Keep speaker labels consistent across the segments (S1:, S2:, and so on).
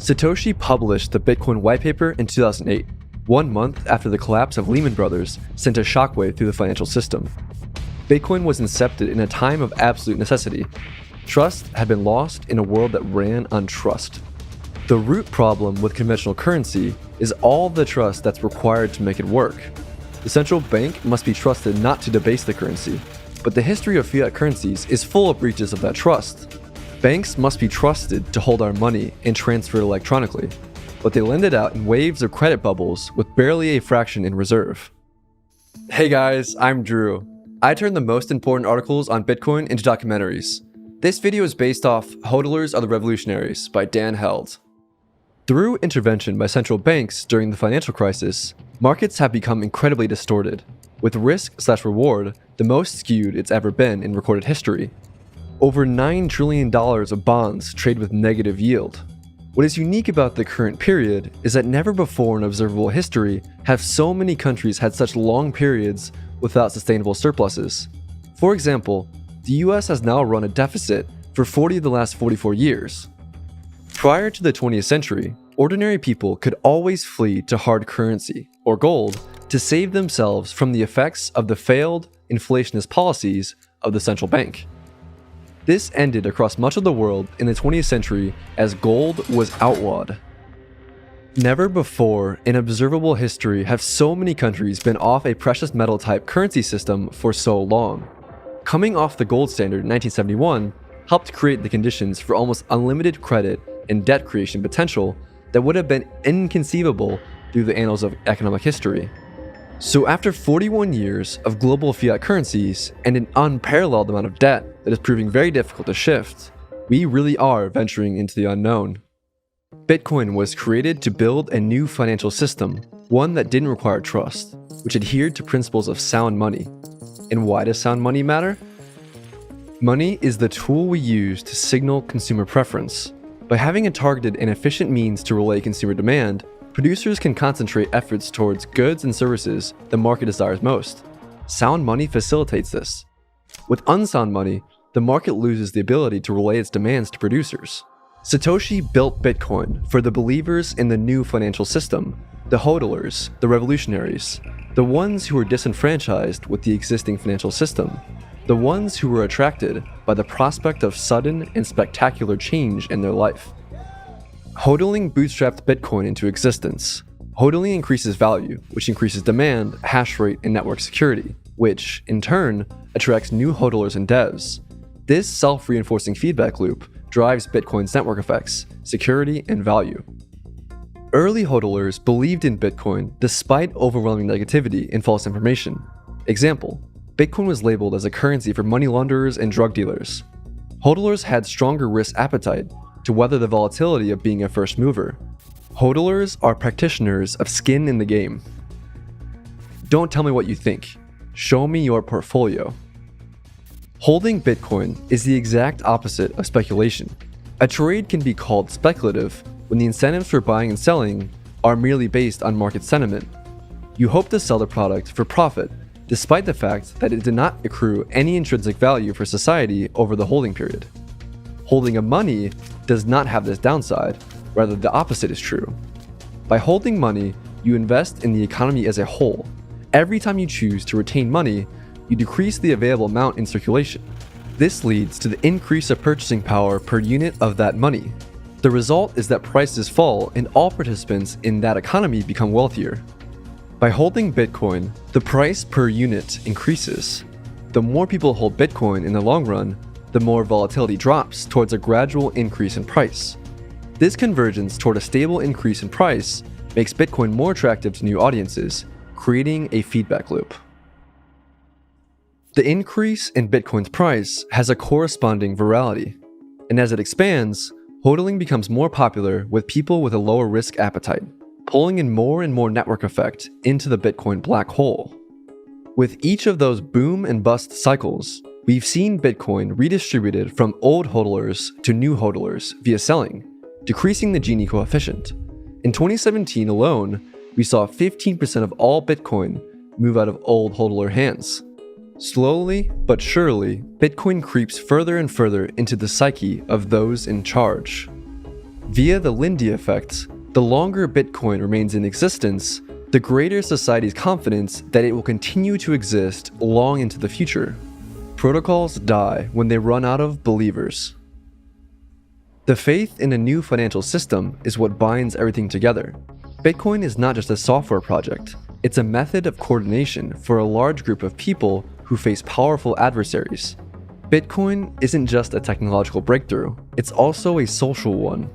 S1: Satoshi published the Bitcoin white paper in 2008, 1 month after the collapse of Lehman Brothers sent a shockwave through the financial system. Bitcoin was incepted in a time of absolute necessity. Trust had been lost in a world that ran on trust. The root problem with conventional currency is all the trust that's required to make it work. The central bank must be trusted not to debase the currency, but the history of fiat currencies is full of breaches of that trust. Banks must be trusted to hold our money and transfer it electronically, but they lend it out in waves of credit bubbles with barely a fraction in reserve. Hey guys, I'm Drew. I turn the most important articles on Bitcoin into documentaries. This video is based off Hodlers are the Revolutionaries by Dan Held. Through intervention by central banks during the financial crisis, markets have become incredibly distorted, with risk/reward the most skewed it's ever been in recorded history. Over $9 trillion of bonds trade with negative yield. What is unique about the current period is that never before in observable history have so many countries had such long periods without sustainable surpluses. For example, the US has now run a deficit for 40 of the last 44 years. Prior to the 20th century, ordinary people could always flee to hard currency, or gold, to save themselves from the effects of the failed inflationist policies of the central bank. This ended across much of the world in the 20th century as gold was outlawed. Never before in observable history have so many countries been off a precious metal type currency system for so long. Coming off the gold standard in 1971 helped create the conditions for almost unlimited credit and debt creation potential that would have been inconceivable through the annals of economic history. So after 41 years of global fiat currencies and an unparalleled amount of debt that is proving very difficult to shift, we really are venturing into the unknown. Bitcoin was created to build a new financial system, one that didn't require trust, which adhered to principles of sound money. And why does sound money matter? Money is the tool we use to signal consumer preference. By having a targeted and efficient means to relay consumer demand, producers can concentrate efforts towards goods and services the market desires most. Sound money facilitates this. With unsound money, the market loses the ability to relay its demands to producers. Satoshi built Bitcoin for the believers in the new financial system, the hodlers, the revolutionaries, the ones who were disenfranchised with the existing financial system, the ones who were attracted by the prospect of sudden and spectacular change in their life. Hodling bootstrapped Bitcoin into existence. Hodling increases value, which increases demand, hash rate, and network security, which, in turn, attracts new hodlers and devs. This self-reinforcing feedback loop drives Bitcoin's network effects, security, and value. Early hodlers believed in Bitcoin despite overwhelming negativity and false information. Example, Bitcoin was labeled as a currency for money launderers and drug dealers. Hodlers had stronger risk appetite to weather the volatility of being a first mover. Hodlers are practitioners of skin in the game. Don't tell me what you think. Show me your portfolio. Holding Bitcoin is the exact opposite of speculation. A trade can be called speculative when the incentives for buying and selling are merely based on market sentiment. You hope to sell the product for profit, despite the fact that it did not accrue any intrinsic value for society over the holding period. Holding a money does not have this downside, rather the opposite is true. By holding money, you invest in the economy as a whole. Every time you choose to retain money, you decrease the available amount in circulation. This leads to the increase of purchasing power per unit of that money. The result is that prices fall and all participants in that economy become wealthier. By holding Bitcoin, the price per unit increases. The more people hold Bitcoin in the long run, the more volatility drops towards a gradual increase in price. This convergence toward a stable increase in price makes Bitcoin more attractive to new audiences, creating a feedback loop. The increase in Bitcoin's price has a corresponding virality, and as it expands, hodling becomes more popular with people with a lower risk appetite, pulling in more and more network effect into the Bitcoin black hole. With each of those boom and bust cycles, we've seen Bitcoin redistributed from old hodlers to new hodlers via selling, decreasing the Gini coefficient. In 2017 alone, we saw 15% of all Bitcoin move out of old hodler hands. Slowly but surely, Bitcoin creeps further and further into the psyche of those in charge. Via the Lindy effect, the longer Bitcoin remains in existence, the greater society's confidence that it will continue to exist long into the future. Protocols die when they run out of believers. The faith in a new financial system is what binds everything together. Bitcoin is not just a software project, it's a method of coordination for a large group of people who face powerful adversaries. Bitcoin isn't just a technological breakthrough, it's also a social one.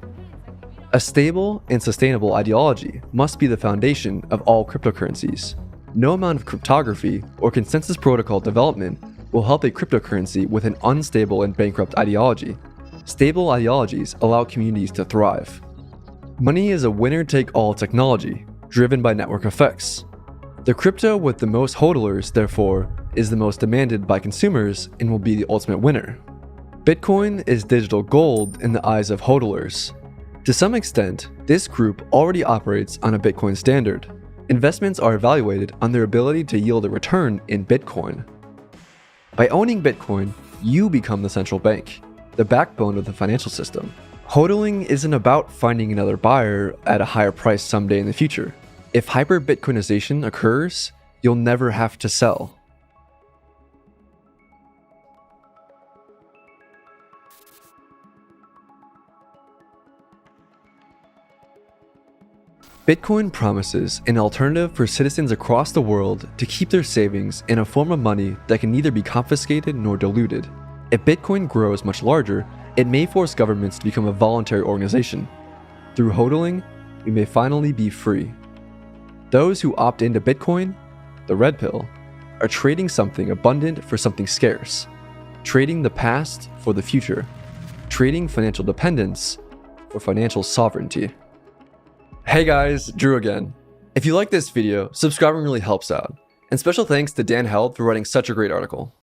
S1: A stable and sustainable ideology must be the foundation of all cryptocurrencies. No amount of cryptography or consensus protocol development will help a cryptocurrency with an unstable and bankrupt ideology. Stable ideologies allow communities to thrive. Money is a winner-take-all technology, driven by network effects. The crypto with the most hodlers, therefore, is the most demanded by consumers and will be the ultimate winner. Bitcoin is digital gold in the eyes of hodlers. To some extent, this group already operates on a Bitcoin standard. Investments are evaluated on their ability to yield a return in Bitcoin. By owning Bitcoin, you become the central bank, the backbone of the financial system. Hodling isn't about finding another buyer at a higher price someday in the future. If hyper-Bitcoinization occurs, you'll never have to sell. Bitcoin promises an alternative for citizens across the world to keep their savings in a form of money that can neither be confiscated nor diluted. If Bitcoin grows much larger, it may force governments to become a voluntary organization. Through hodling, we may finally be free. Those who opt into Bitcoin, the red pill, are trading something abundant for something scarce, trading the past for the future, trading financial dependence for financial sovereignty. Hey guys, Drew again. If you like this video, subscribing really helps out. And special thanks to Dan Held for writing such a great article.